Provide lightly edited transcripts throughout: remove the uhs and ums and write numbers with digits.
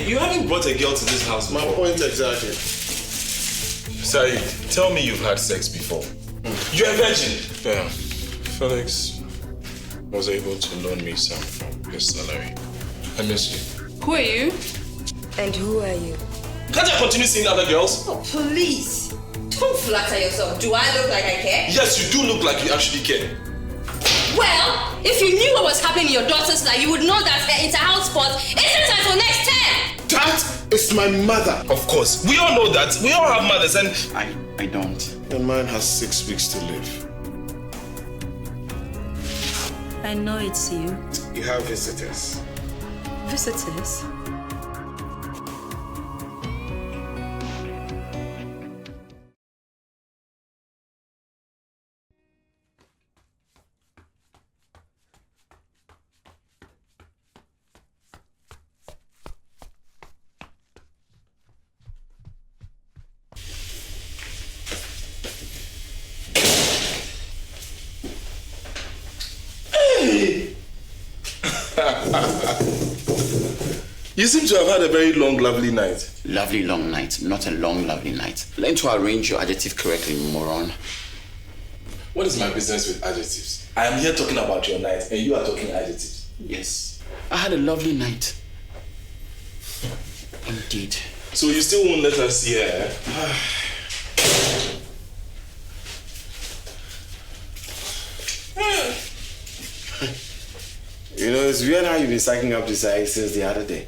you haven't brought a girl to this house before. My point exactly. Saeed, tell me you've had sex before. You're a virgin. Yeah. Felix was able to loan me some from his salary. I miss you. Who are you? And who are you? Can't I continue seeing other girls? Oh, please. Don't flatter yourself. Do I look like I care? Yes, you do look like you actually care. Well, if you knew what was happening in your daughter's life, you would know that her inter-house sport isn't until next term. That is my mother. Of course. We all know that. We all have mothers and... I don't. And mine has 6 weeks to live. I know it's you. You have visitors. Visitors? You seem to have had a very long, lovely night. Lovely long night, not a long, lovely night. Learn to arrange your adjective correctly, moron. What is my business with adjectives? I am here talking about your night and you are talking adjectives. Yes, I had a lovely night. Indeed. So you still won't let us see her? You know, it's weird how you've been psyching up this guy since the other day.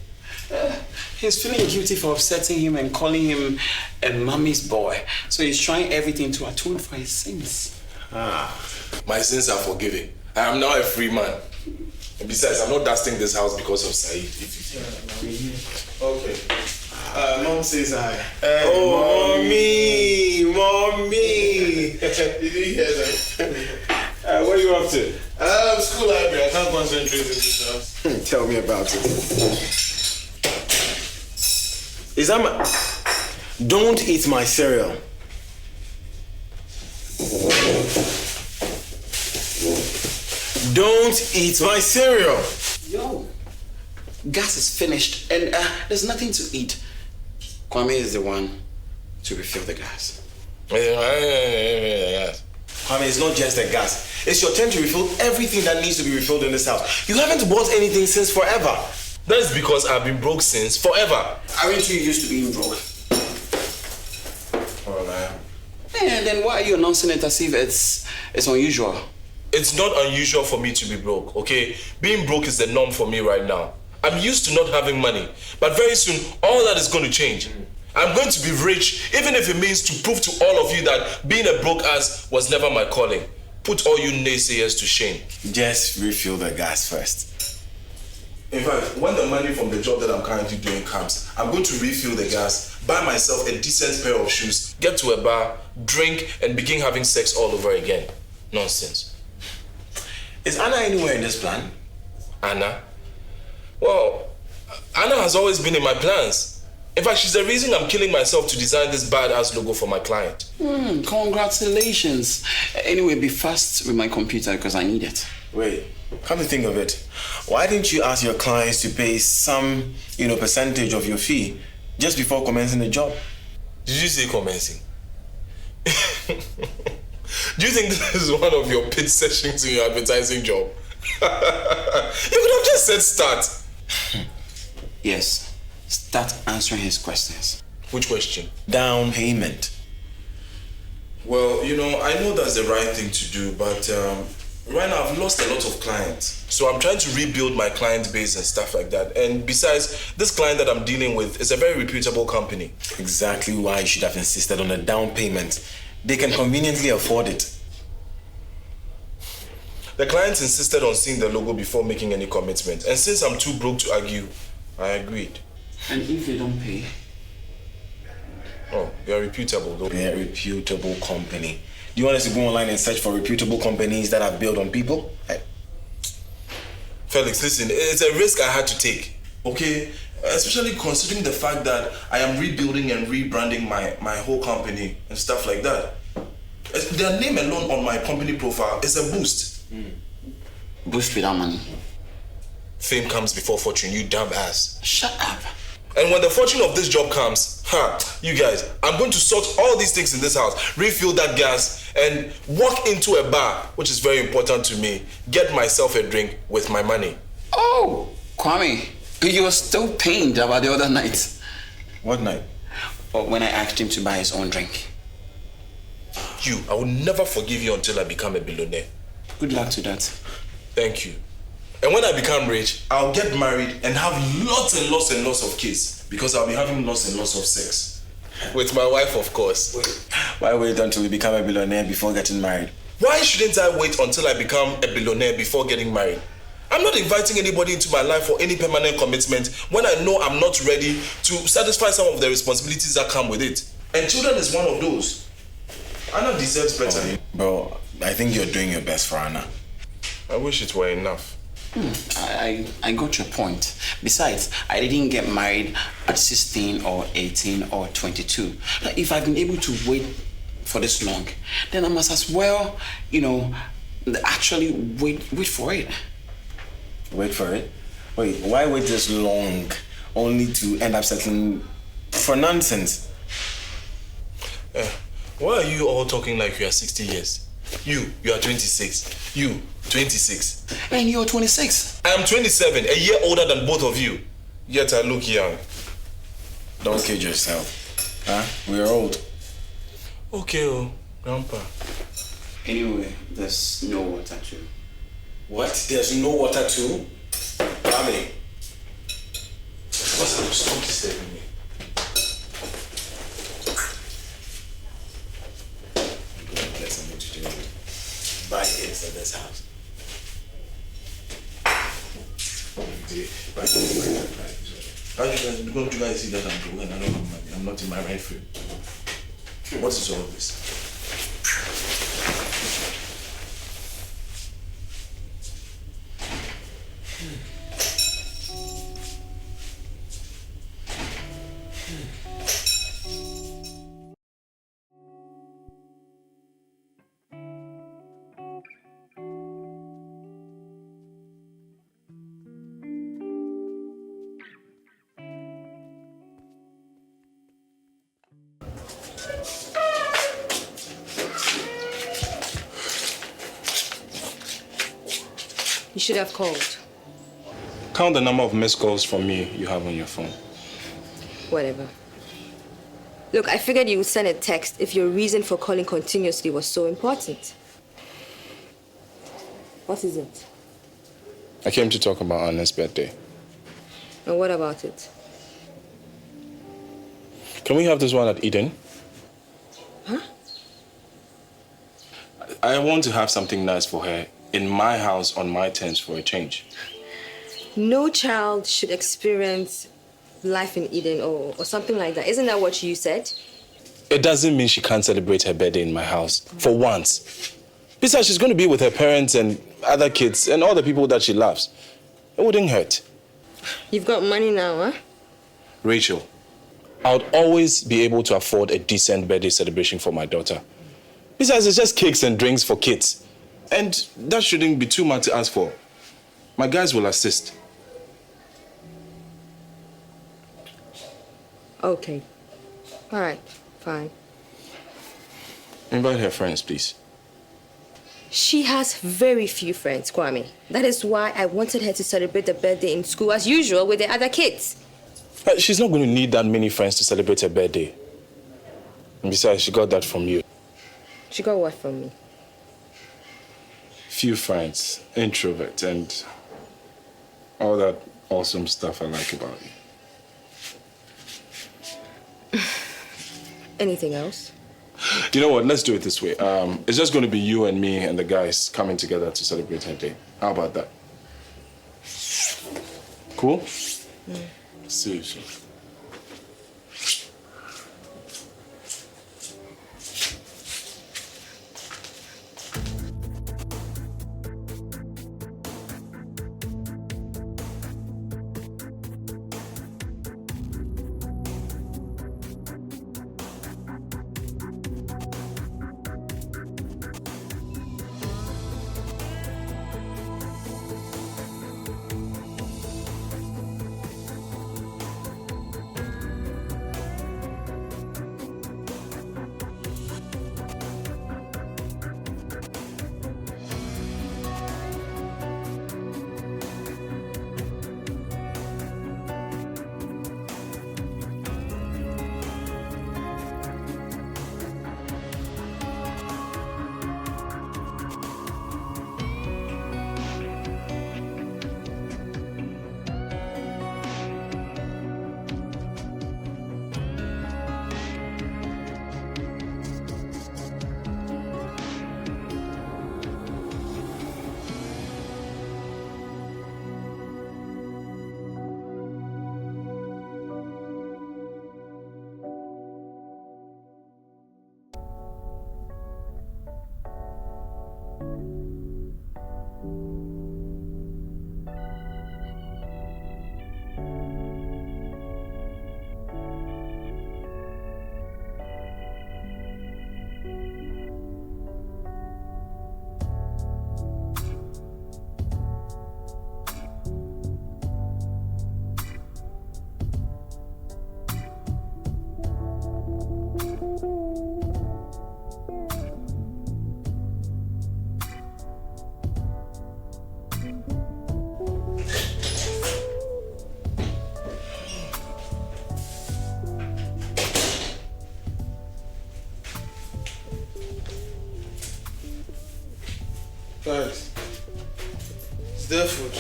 He's feeling guilty for upsetting him and calling him a mommy's boy. So he's trying everything to atone for his sins. My sins are forgiven. I am now a free man. And besides, I'm not dusting this house because of Saeed. Okay. Mom says hi. Mommy! Did you hear that? What are you up to? School library. I can't concentrate in this house. Tell me about it. Is that my... Don't eat my cereal. Don't eat my cereal. Yo, gas is finished and there's nothing to eat. Kwame is the one to refill the gas. Kwame, it's not just the gas. It's your turn to refill everything that needs to be refilled in this house. You haven't bought anything since forever. That is because I've been broke since forever. Aren't you used to being broke? Oh, man. And then why are you announcing it as if it's unusual? It's not unusual for me to be broke, okay? Being broke is the norm for me right now. I'm used to not having money, but very soon, all that is going to change. I'm going to be rich, even if it means to prove to all of you that being a broke ass was never my calling. Put all you naysayers to shame. Just refill the gas first. In fact, when the money from the job that I'm currently doing comes, I'm going to refill the gas, buy myself a decent pair of shoes, get to a bar, drink, and begin having sex all over again. Nonsense. Is Anna anywhere in this plan? Anna? Well, Anna has always been in my plans. In fact, she's the reason I'm killing myself to design this badass logo for my client. Congratulations. Anyway, be fast with my computer because I need it. Wait, come to think of it, why didn't you ask your clients to pay some, percentage of your fee just before commencing the job? Did you say commencing? Do you think this is one of your pitch sessions in your advertising job? You could have just said start. Yes. Start answering his questions. Which question? Down payment. Well, I know that's the right thing to do, but right now I've lost a lot of clients. So I'm trying to rebuild my client base and stuff like that. And besides, this client that I'm dealing with is a very reputable company. Exactly why you should have insisted on a down payment. They can conveniently afford it. The clients insisted on seeing the logo before making any commitment. And since I'm too broke to argue, I agreed. And if they don't pay? Oh, they're reputable though. They're a reputable company. Do you want us to go online and search for reputable companies that are built on people? Felix, listen, it's a risk I had to take, okay? Especially considering the fact that I am rebuilding and rebranding my whole company and stuff like that. Their name alone on my company profile is a boost. Boost without money. Fame comes before fortune, you dumb ass. Shut up. And when the fortune of this job comes, you guys, I'm going to sort all these things in this house, refill that gas, and walk into a bar, which is very important to me, get myself a drink with my money. Oh, Kwame, you're still pained about the other night. What night? Or when I asked him to buy his own drink. I will never forgive you until I become a billionaire. Good luck to that. Thank you. And when I become rich, I'll get married and have lots and lots and lots of kids because I'll be having lots and lots of sex. With my wife, of course. Why wait until you become a billionaire before getting married? Why shouldn't I wait until I become a billionaire before getting married? I'm not inviting anybody into my life for any permanent commitment when I know I'm not ready to satisfy some of the responsibilities that come with it. And children is one of those. Anna deserves better. Bro, I think you're doing your best for Anna. I wish it were enough. I got your point. Besides, I didn't get married at 16 or 18 or 22. If I've been able to wait for this long, then I must as well, actually wait for it. Wait for it? Wait, why wait this long only to end up settling for nonsense? Why are you all talking like you are 60 years? You are 26. You, 26. And you're 26. I am 27, a year older than both of you. Yet I look young. Don't kid yourself. We're old. Okay, Grandpa. Anyway, there's no water too. What? There's no water too? Mommy. What's up? Stop disturbing me. Get something to do. Buy eggs at this house. Don't you guys see that I'm broke and I don't have money? I'm not in my right frame. What is all this? You should have called. Count the number of missed calls from me you have on your phone. Whatever. Look, I figured you would send a text if your reason for calling continuously was so important. What is it? I came to talk about Anna's birthday. And what about it? Can we have this one at Eden? Huh? I want to have something nice for her in my house on my terms for a change. No child should experience life in Eden or something like that. Isn't that what you said? It doesn't mean she can't celebrate her birthday in my house, for once. Besides, she's going to be with her parents and other kids and all the people that she loves. It wouldn't hurt. You've got money now, huh? Rachel, I would always be able to afford a decent birthday celebration for my daughter. Besides, it's just cakes and drinks for kids. And that shouldn't be too much to ask for. My guys will assist. Okay. All right, fine. Invite her friends, please. She has very few friends, Kwame. That is why I wanted her to celebrate the birthday in school as usual with the other kids. She's not going to need that many friends to celebrate her birthday. And besides, she got that from you. She got what from me? Few friends, introvert, and all that awesome stuff I like about you. Anything else? You know what? Let's do it this way. It's just going to be you and me and the guys coming together to celebrate her day. How about that? Cool? See you soon. Guys, it's their food.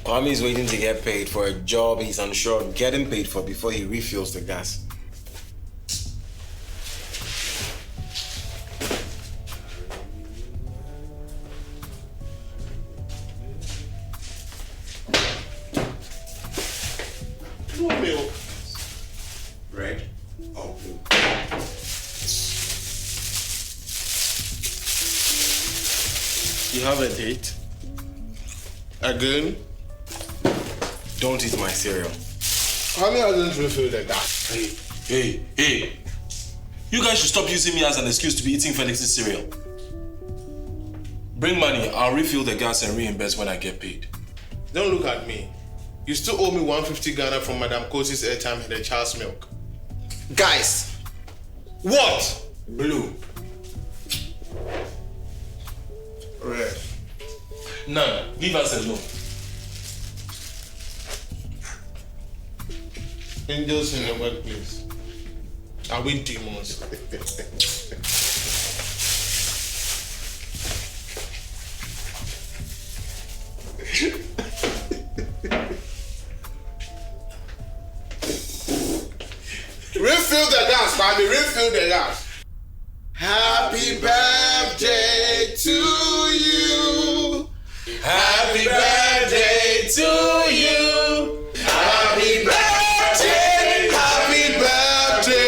Kwame is waiting to get paid for a job he's unsure of getting paid for before he refills the gas. No milk. Red or blue? You have a date? Again? Don't eat my cereal. Kwame hasn't refilled the gas. Hey. You guys should stop using me as an excuse to be eating Felix's cereal. Bring money, I'll refill the gas and reimburse when I get paid. Don't look at me. You still owe me 150 Ghana from Madame Kosi's airtime and the child's milk. Guys! What? Blue. Red. None. Leave us alone. Angels in the workplace. Are we demons? Refill the gas, Kwame. Refill the gas. Happy birthday to you. Happy birthday to you. Happy birthday. Happy birthday.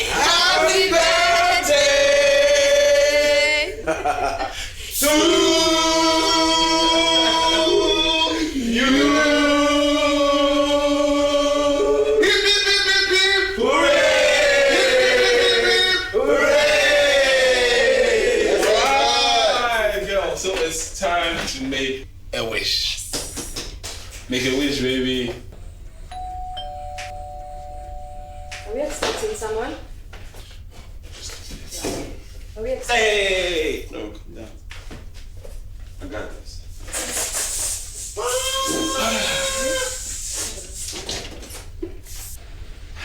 Happy birthday to you. Hip, hip, hip, hip, hip. Hooray! Girl, so it's time to make a wish. Make a wish, baby. Are we expecting someone? Are we expecting? Hey! No, calm down. I got this.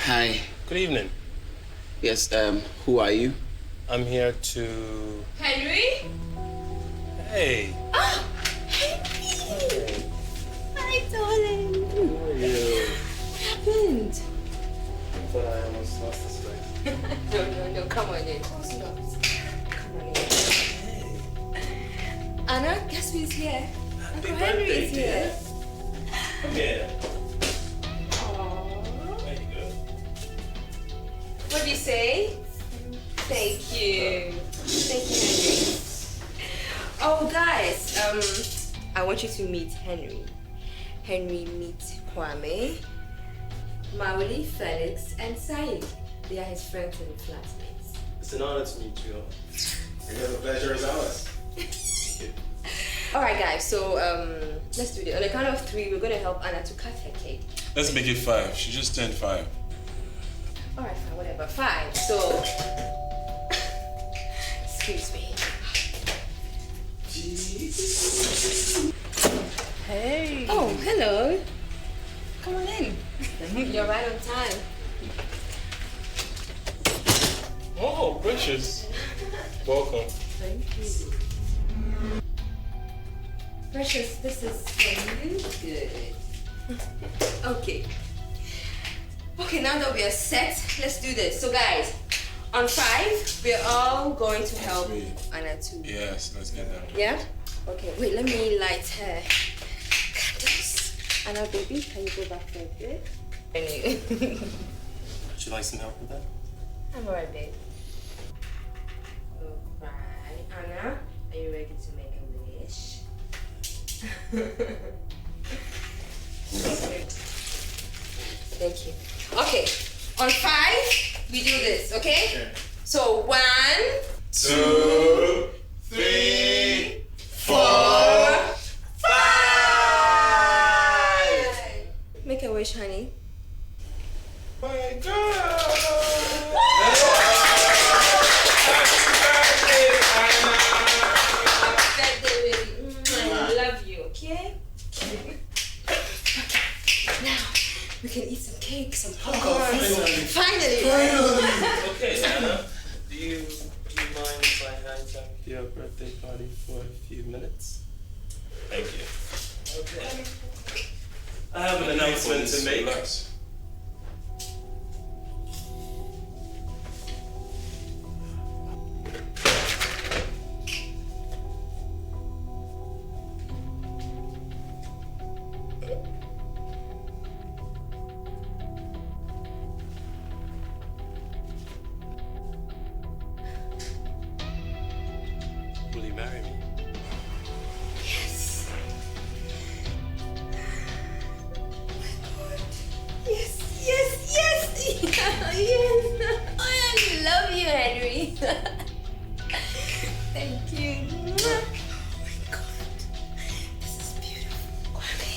Hi. Good evening. Yes, who are you? I'm here to... Henry? Hey. Ah, Henry! Hi, darling. How are you? What happened? But I almost lost this place. No, come on in. Come on in. Anna, guess who's here? Uncle Henry is here. Come here. Aww. There you go. What do you say? Thank you. Thank you, Henry. Oh, guys, I want you to meet Henry. Henry, meet Kwame, Mauli, Felix, and Said. They are his friends and flatmates. It's an honor to meet you all. The pleasure is ours. All right, guys. So let's do it. On the count of 3, we're gonna help Anna to cut her cake. Let's make it 5. She just turned 5. All right, fine, whatever. 5. So, excuse me. Hey. Oh, hello. Come on in. You're right on time. Oh, Precious. Welcome. Thank you. Precious, this is for you. Good. Okay. Okay, now that we are set, let's do this. So, guys, on 5, we're all going to help Anna to. Yes, let's get that. Yeah? Okay, wait, let me light her candles. Anna, baby, can you go back for a bit? Would you like some help with that? I'm alright, babe. Alright, Anna, are you ready to make a wish? Thank you. Okay, on 5, we do this, okay? So 1, 2, 3, 4, 5. make a wish, honey. My God. Birthday, baby. I love you, okay? Now, we can eat some cake, some popcorn. Finally. Okay, Anna. Do you mind if I hijack your birthday party for a few minutes? Thank you. Okay. I have an announcement to make. Relax. Will you marry me? Yes. Yes, yes, yes, yes. Oh, I love you, Henry. Thank you. Oh my God, this is beautiful. Kwame,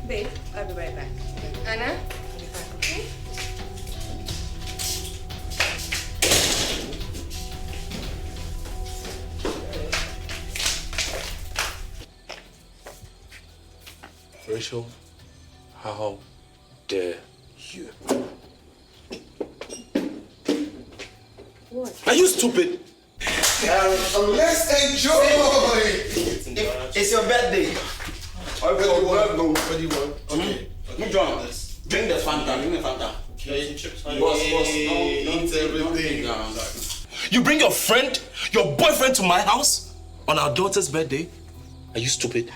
babe, I'll be right back. Anna, I'll be back, okay? Rachel, how dare you? What? Are you stupid? Let's enjoy. It's your birthday. What do you want? Okay. You John, drink the Fanta. Drink the Fanta. Boss, Eat everything. You bring your friend, your boyfriend to my house on our daughter's birthday? Are you stupid?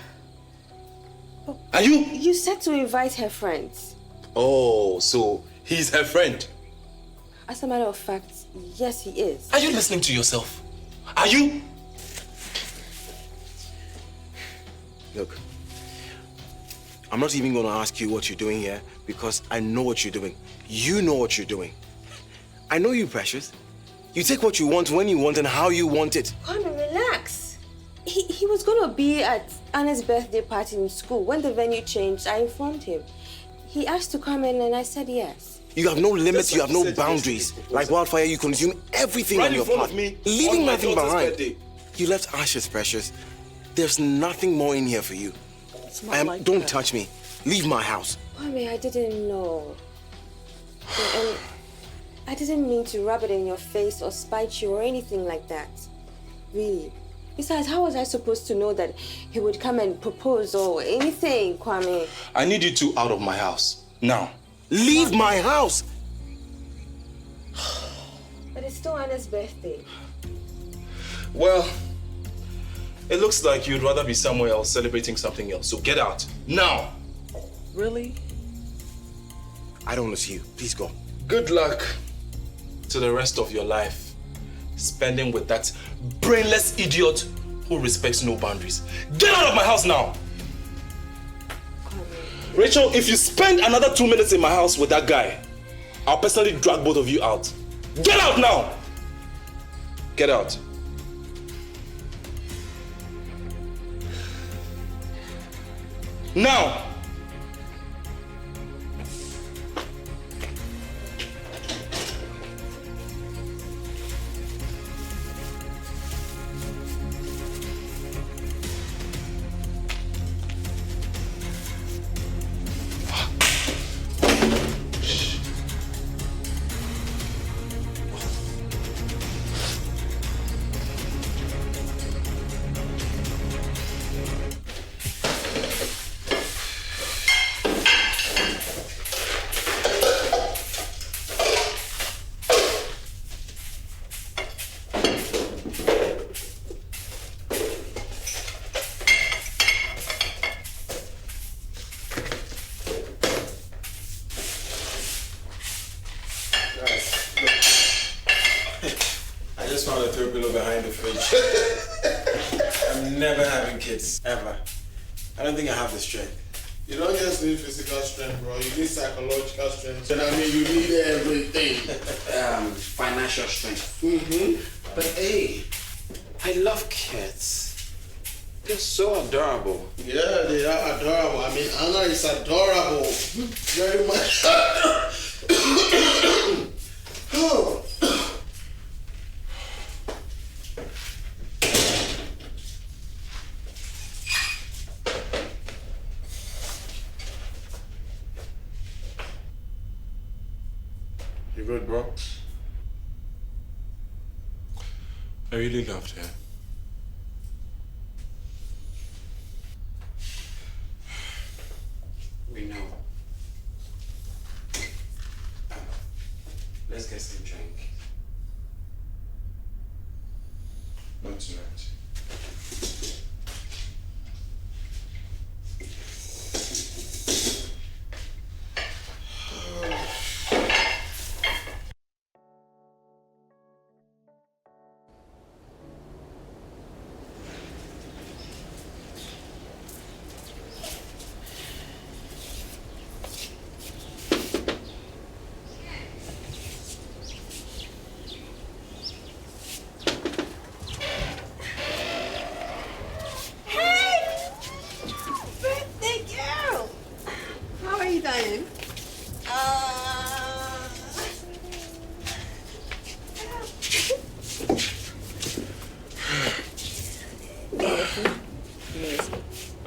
Are you? You said to invite her friends. Oh, so he's her friend. As a matter of fact, yes, he is. Are you listening to yourself? Are you? Look, I'm not even going to ask you what you're doing here because I know what you're doing. You know what you're doing. I know you, Precious. You take what you want when you want and how you want it. Kwame, relax. He was going to be at Anna's birthday party in school. When the venue changed, I informed him. He asked to come in and I said yes. You have no limits, you have no boundaries. Like wildfire, you consume everything Right on your in front path, of me, leaving on my nothing daughter's behind. birthday. You left ashes, Precious. There's nothing more in here for you. Don't touch me. Leave my house. Kwame, I didn't know. And I didn't mean to rub it in your face or spite you or anything like that. Really. Besides, how was I supposed to know that he would come and propose or anything, Kwame? I need you two out of my house. Now. Leave my house! But it's still Anna's birthday. Well, it looks like you'd rather be somewhere else celebrating something else. So get out. Now. Really? I don't want to see you. Please go. Good luck to the rest of your life spending with that brainless idiot who respects no boundaries. Get out of my house now! Rachel, if you spend another 2 minutes in my house with that guy, I'll personally drag both of you out. Get out now! Get out. Now! I just found a throw pillow behind the fridge. I'm never having kids, ever. I don't think I have the strength. You don't just need physical strength, bro. You need psychological strength. And I mean, you need everything. Financial strength. Mm-hmm. But hey, I love kids. They're so adorable. Yeah, they are adorable. I mean, Anna is adorable. Very much. You good, bro? I really loved her. We know. Let's get some drink. Not tonight.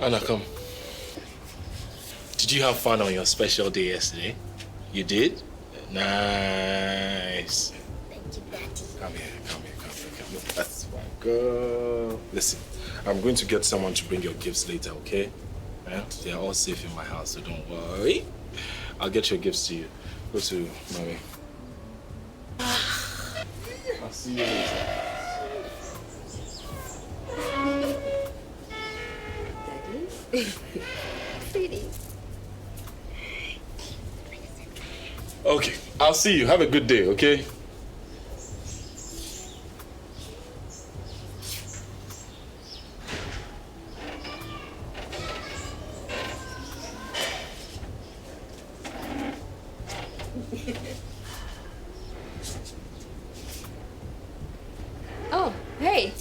Anna, come. Did you have fun on your special day yesterday? You did? Nice. Thank you, Daddy. Come here. That's my girl. Listen, I'm going to get someone to bring your gifts later, okay? Yeah? They are all safe in my house, so don't worry. I'll get your gifts to you. Go to Mommy. I'll see you later. Pretty. Okay, I'll see you. Have a good day, okay? Oh, hey.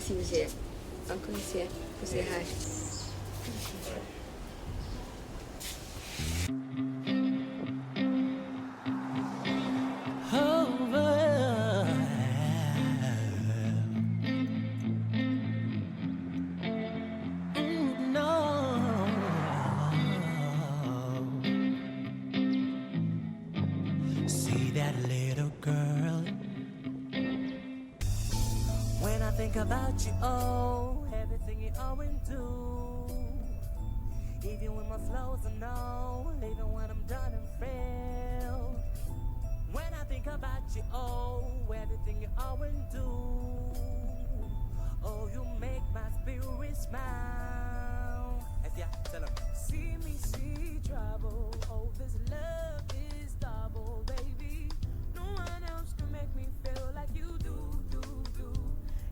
Tim's here. Uncle is here. Go say hi. See that little girl. When I think about you, oh, everything you always do. Even when my flows are no, even when I'm done and frail. When I think about you, oh, everything you always do. Oh, you make my spirit smile. Yeah, tell them. See me see trouble. Oh, this love is double, baby. No one else can make me feel like you do.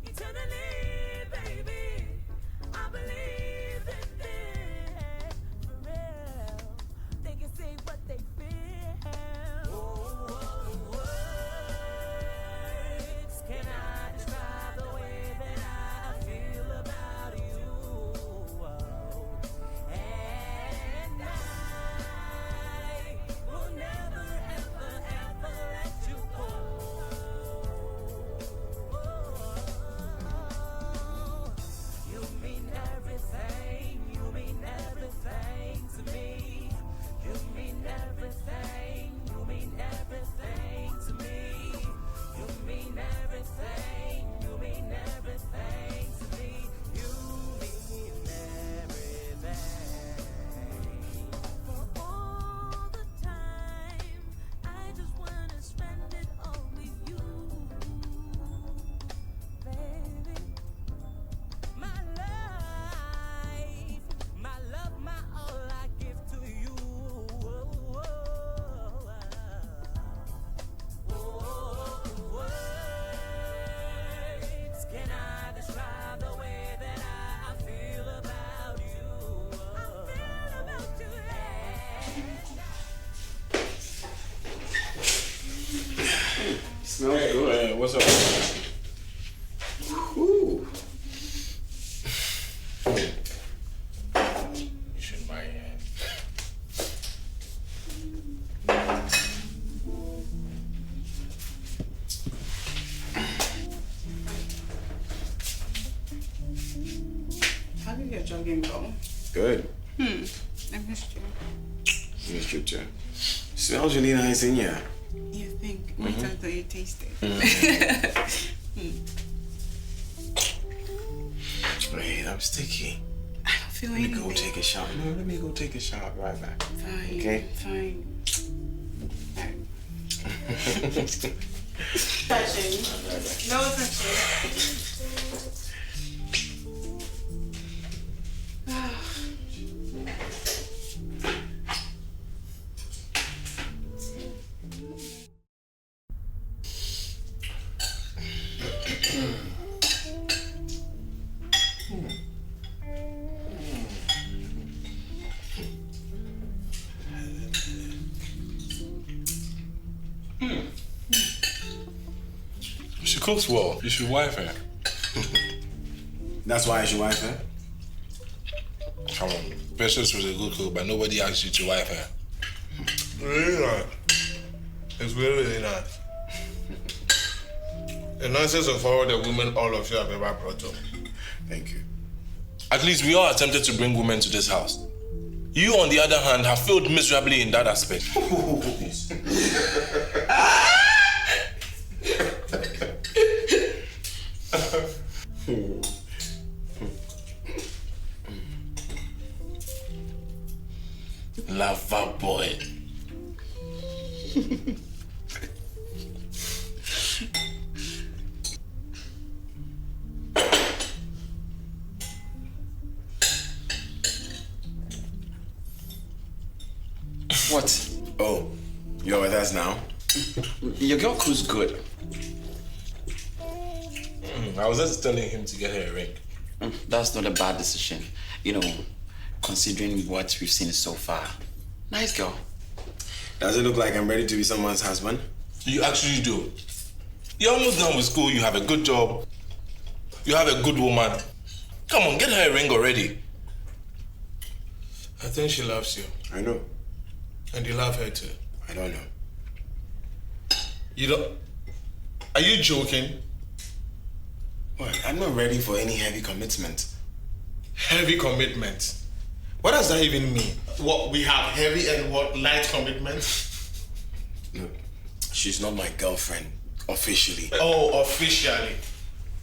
Eternally, baby. I believe in this. For real. They can say what they feel. Words cannot describe the way that I feel about you. And I will never, ever, ever let you go. You mean everything to me. You mean everything to me. You mean everything to me. You mean everything. For all the time, I just wanna spend it all with you, baby. My life, my love, my all I give to you. Words cannot describe the way that I feel about you. I feel about you. Smells good. Hey, what's up? Ooh. You should buy it. How did your jogging go? Good. I missed you. Missed you too. Smells really nice in here. You drink. Wait until you taste it. Wait, I'm sticky. I don't feel Let me anything. go take a shower. No, let me go take a shower. I'll be right back. Fine. Okay? Fine. Touching. No touching. She cooks well. You should wife her. That's why I should wife her? Come on. Precious was a good cook, but nobody asked you to wife her. Really nice. It's really, really nice. The nicest of all the women all of you have ever brought up. Thank you. At least we all attempted to bring women to this house. You, on the other hand, have failed miserably in that aspect. Lava boy. What? Oh, you're with us now? Your girl cooks good. I was just telling him to get her a ring. That's not a bad decision. You know, considering what we've seen so far. Nice girl. Does it look like I'm ready to be someone's husband? You actually do. You're almost done with school, you have a good job, you have a good woman. Come on, get her a ring already. I think she loves you. I know. And you love her too. I don't know. You don't... Are you joking? What? I'm not ready for any heavy commitment. Heavy commitment? What does that even mean? What, we have heavy and what, light commitment? Look, she's not my girlfriend, officially. Oh, officially.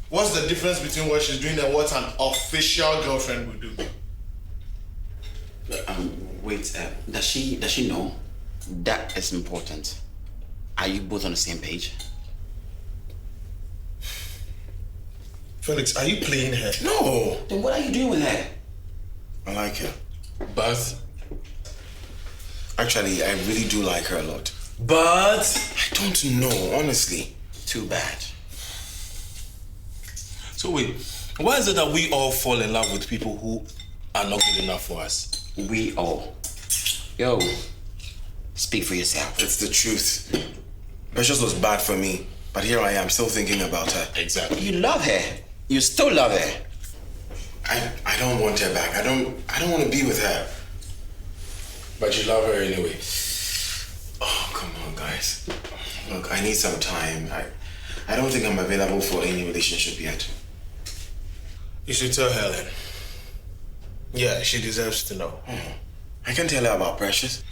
What's the difference between what she's doing and what an official girlfriend would do? Wait, does she know? That is important. Are you both on the same page? Felix, are you playing her? No! Then what are you doing with her? I like her. But? Actually, I really do like her a lot. But? I don't know, honestly. Too bad. So wait, why is it that we all fall in love with people who are not good enough for us? We all. Yo, speak for yourself. It's the truth. Precious was bad for me, but here I am still thinking about her. Exactly. You love her. You still love her. I don't want her back. I don't want to be with her. But you love her anyway. Oh, come on, guys. Look, I need some time. I don't think I'm available for any relationship yet. You should tell Helen. Yeah, she deserves to know. I can tell her about Precious.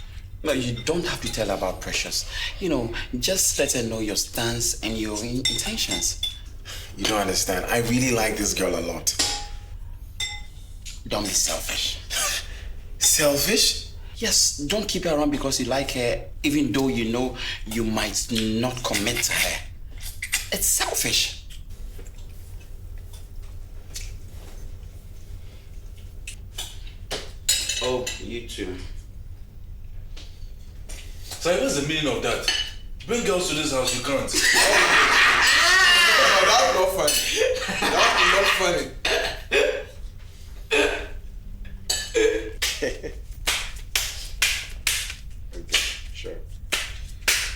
No, you don't have to tell her about Precious. You know, just let her know your stance and your intentions. You don't understand. I really like this girl a lot. Don't be selfish. Selfish? Yes, don't keep her around because you like her, even though you know you might not commit to her. It's selfish. Oh, you too. So what's the meaning of that? Bring girls to this house, you can't. No, that's not funny. That's not funny. Okay, sure.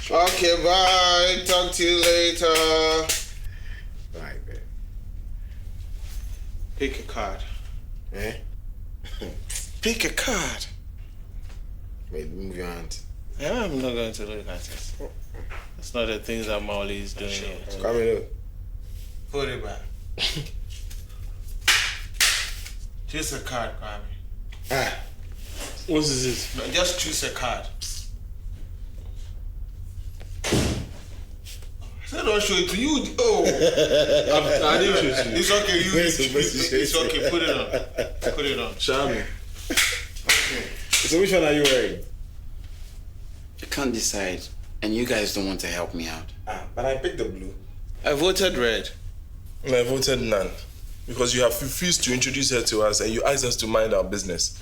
Okay, bye. Talk to you later. Bye, babe. Pick a card. Eh? Pick a card. Wait, move your hand. I'm not going to look at it. That's not the things that Molly is doing here. Come here, look. Put it back. Choose a card, Kwame. Ah. What is this? No, just choose a card. don't show it to you. Oh. I didn't show it to you. It's okay. It's okay. Put it on. Put it on. Show me. Okay. So which one are you wearing? I can't decide, and you guys don't want to help me out. But I picked the blue. I voted red. And I voted none. Because you have refused to introduce her to us and you asked us to mind our business.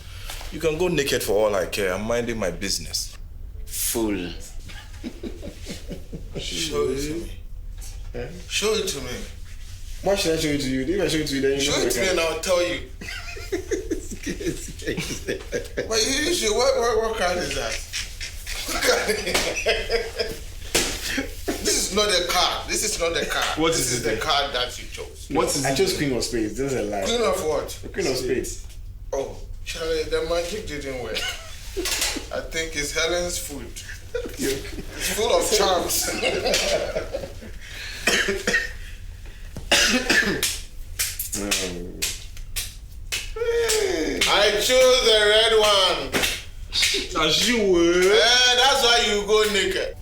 You can go naked for all I care. I'm minding my business. Fool. Show it to me. Show it to me. Why should I show it to you? If I show it to you, then you Show know it to me and I'll tell you. But you should. What card is that? What card? This is not a card. This is not a card. What this is is it? the card that you chose. What is I it? chose Queen of Spades. This is a lie. Queen of what? The Queen of Spades. Oh, Charlie, the magic didn't work. I think it's Helen's food. It's full of charms. I chose the red one. As you were. That's why you go naked.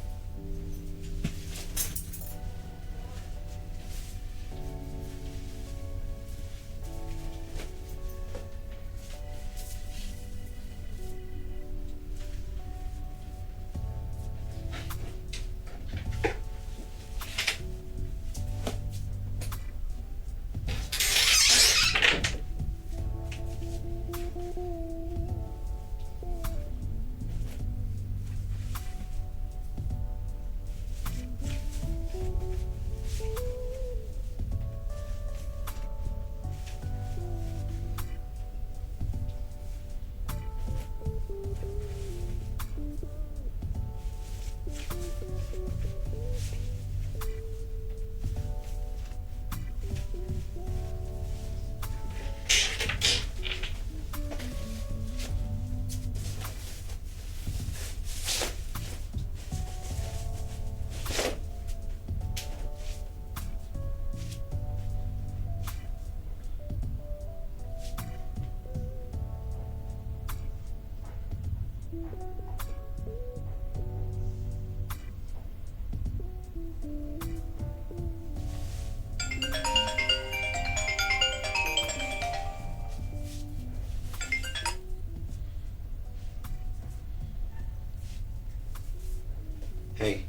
Hey.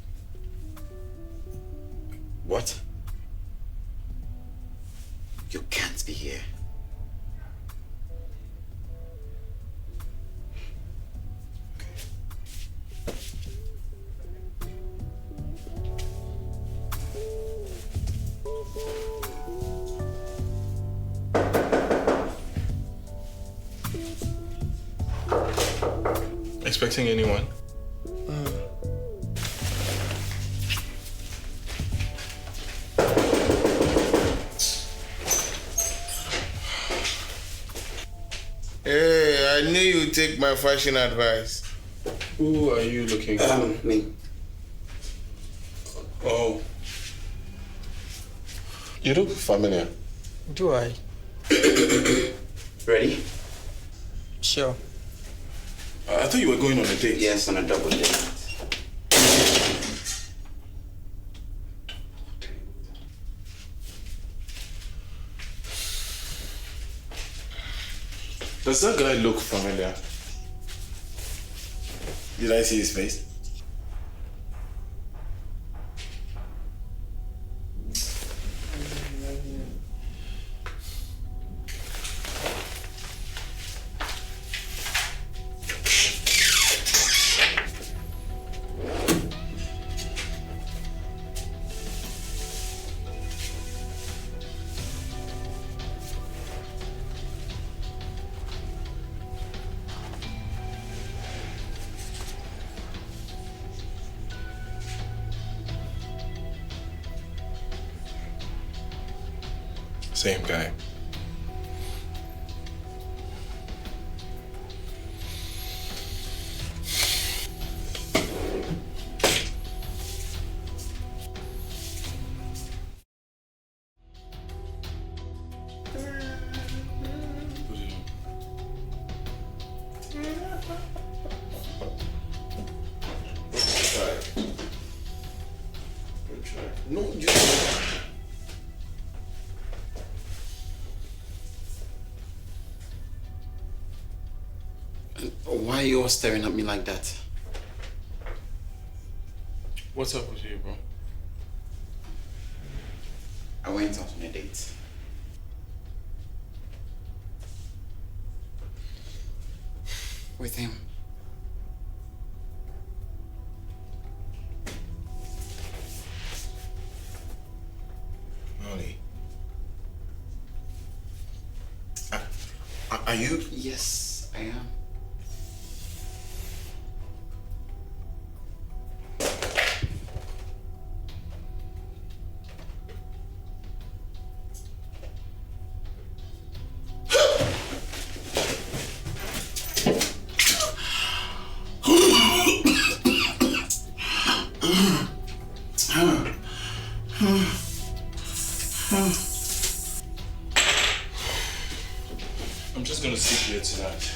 What? You can't be here. Expecting anyone? Hey, I knew you'd take my fashion advice. Who are you looking for? Me. Oh. You look familiar. Do I? Ready? Sure. I thought you were going on a date. Yes, on a double date. Does that guy look familiar? Did I see his face? Same guy. No, you Why are you all staring at me like that? What's up with you, bro? I went out on a date. With him. Molly. Are you? Yes, I am. I'm just gonna sleep here tonight.